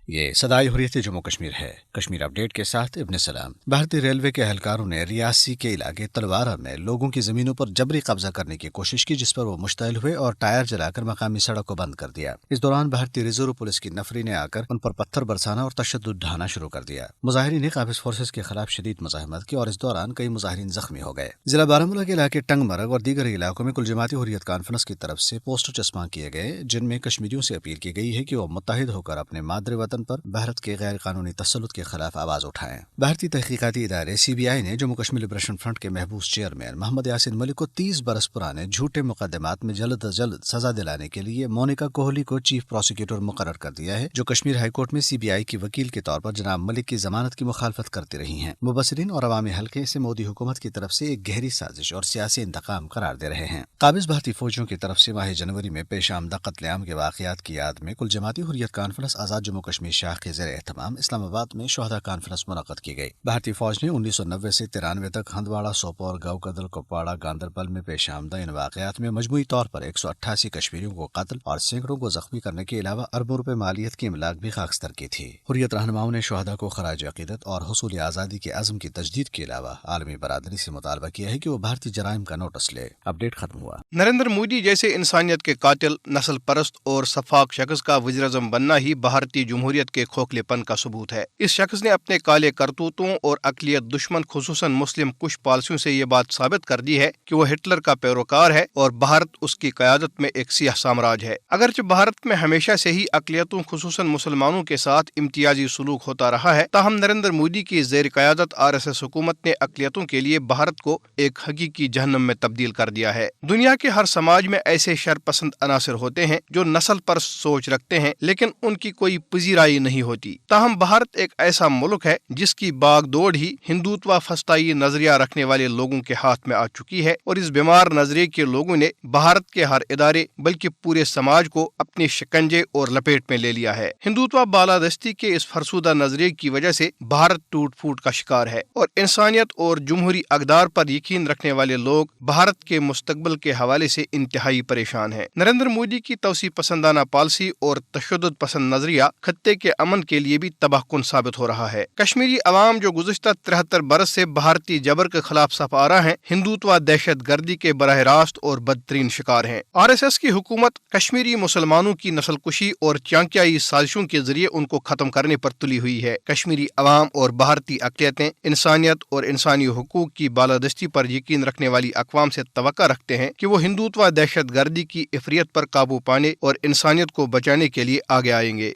یہ صدائے حریت جموں کشمیر ہے۔ کشمیر اپڈیٹ کے ساتھ ابن سلام۔ بھارتی ریلوے کے اہلکاروں نے ریاسی کے علاقے تلوارہ میں لوگوں کی زمینوں پر جبری قبضہ کرنے کی کوشش کی، جس پر وہ مشتعل ہوئے اور ٹائر جلا کر مقامی سڑک کو بند کر دیا۔ اس دوران بھارتی ریزرو پولیس کی نفری نے آ کر ان پر پتھر برسانا اور تشدد ڈھانا شروع کر دیا۔ مظاہرین نے قابض فورسز کے خلاف شدید مزاحمت کی اور اس دوران کئی مظاہرین زخمی ہو گئے۔ ضلع بارہمولہ کے علاقے ٹنگ مرگ اور دیگر علاقوں میں کل جماعتی حریت کانفرنس کی طرف سے پوسٹر چسپاں کیے گئے، جن میں کشمیریوں سے اپیل کی گئی ہے کہ وہ متحد ہو کر اپنے مادر وطن پر بھارت کے غیر قانونی تسلط کے خلاف آواز اٹھائیں۔ بھارتی تحقیقاتی ادارے CBI نے جموں کشمیر لبریشن فرنٹ کے محبوس چیئرمین محمد یاسین ملک کو 30 برس پرانے جھوٹے مقدمات میں جلد از جلد سزا دلانے کے لیے مونیکا کوہلی کو چیف پروسیکیوٹر مقرر کر دیا ہے، جو کشمیر ہائی کورٹ میں CBI کی وکیل کے طور پر جناب ملک کی ضمانت کی مخالفت کرتی رہی ہیں۔ مبصرین اور عوامی حلقے اسے مودی حکومت کی طرف سے ایک گہری سازش اور سیاسی انتقام قرار دے رہے ہیں۔ قابض بھارتی فوجیوں کی طرف سے ماہ جنوری میں پیش آمدہ قتل عام کے واقعات کی یاد میں کل جماعتی حریت کانفرنس آزاد جموں کشمیر شاخ کے زیر اہتمام اسلام آباد میں شہداء کانفرنس منعقد کی گئی۔ بھارتی فوج نے 1990 سے 93 تک ہندواڑہ، سوپور، گاؤکدل، کپواڑہ، گاندربل میں پیش آمدہ ان واقعات میں مجموعی طور پر 188 کشمیریوں کو قتل اور سینکڑوں کو زخمی کرنے کے علاوہ اربوں روپے مالیت کی املاک بھی خاکستر کی تھی۔ حریت رہنماؤں نے شہداء کو خراج عقیدت اور حصول آزادی کے عزم کی تجدید کے علاوہ عالمی برادری سے مطالبہ کیا ہے کہ وہ بھارتی جرائم کا نوٹس لے۔ اپڈیٹ ختم ہوا۔ نریندر مودی جیسے انسانیت کے قاتل، نسل پرست اور شفاق شخص کا وزیر اعظم بننا ہی بھارتی جمہوریت کے کھوکھلے پن کا ثبوت ہے۔ اس شخص نے اپنے کالے کرتوتوں اور اقلیت دشمن خصوصاً مسلم کش پالیسیوں سے یہ بات ثابت کر دی ہے کہ وہ ہٹلر کا پیروکار ہے اور بھارت اس کی قیادت میں ایک سیاہ سامراج ہے۔ اگرچہ بھارت میں ہمیشہ سے ہی اقلیتوں خصوصاً مسلمانوں کے ساتھ امتیازی سلوک ہوتا رہا ہے، تاہم نریندر مودی کی زیر قیادت RSS حکومت نے اقلیتوں کے لیے بھارت کو ایک حقیقی جہنم میں تبدیل کر دیا ہے۔ دنیا کے ہر سماج میں ایسے شر پسند عناصر ہوتے ہیں جو نسل پر سوچ رکھتے ہیں، لیکن ان کی کوئی پذیرائی نہیں ہوتی۔ تاہم بھارت ایک ایسا ملک ہے جس کی باغ دوڑ ہی ہندوتوا فسطائی نظریہ رکھنے والے لوگوں کے ہاتھ میں آ چکی ہے، اور اس بیمار نظریے کے لوگوں نے بھارت کے ہر ادارے بلکہ پورے سماج کو اپنے شکنجے اور لپیٹ میں لے لیا ہے۔ ہندوتوا بالادستی کے اس فرسودہ نظریے کی وجہ سے بھارت ٹوٹ پھوٹ کا شکار ہے، اور انسانیت اور جمہوری اقدار پر یقین رکھنے والے لوگ بھارت کے مستقبل کے حوالے سے انتہائی پریشان ہیں۔ نریندر مودی کی توسیع پسندانہ پالیسی اور تشدد پسند نظریہ خطے کے امن کے لیے بھی تباہ کن ثابت ہو رہا ہے۔ کشمیری عوام جو گزشتہ 73 برس سے بھارتی جبر کے خلاف صف آرا ہیں، ہندوتوا دہشت گردی کے براہ راست اور بدترین شکار ہیں۔ RSS کی حکومت کشمیری مسلمانوں کی نسل کشی اور چانکیائی سازشوں کے ذریعے ان کو ختم کرنے پر تلی ہوئی ہے۔ کشمیری عوام اور بھارتی اقلیتیں انسانیت اور انسانی حقوق کی بالادستی پر یقین رکھنے والی اقوام سے توقع رکھتے ہیں کہ وہ ہندوتوا دہشت گردی کی افریت پر قابو پانے اور انسانیت کو بچانے کے لیے آگے آئیں گے۔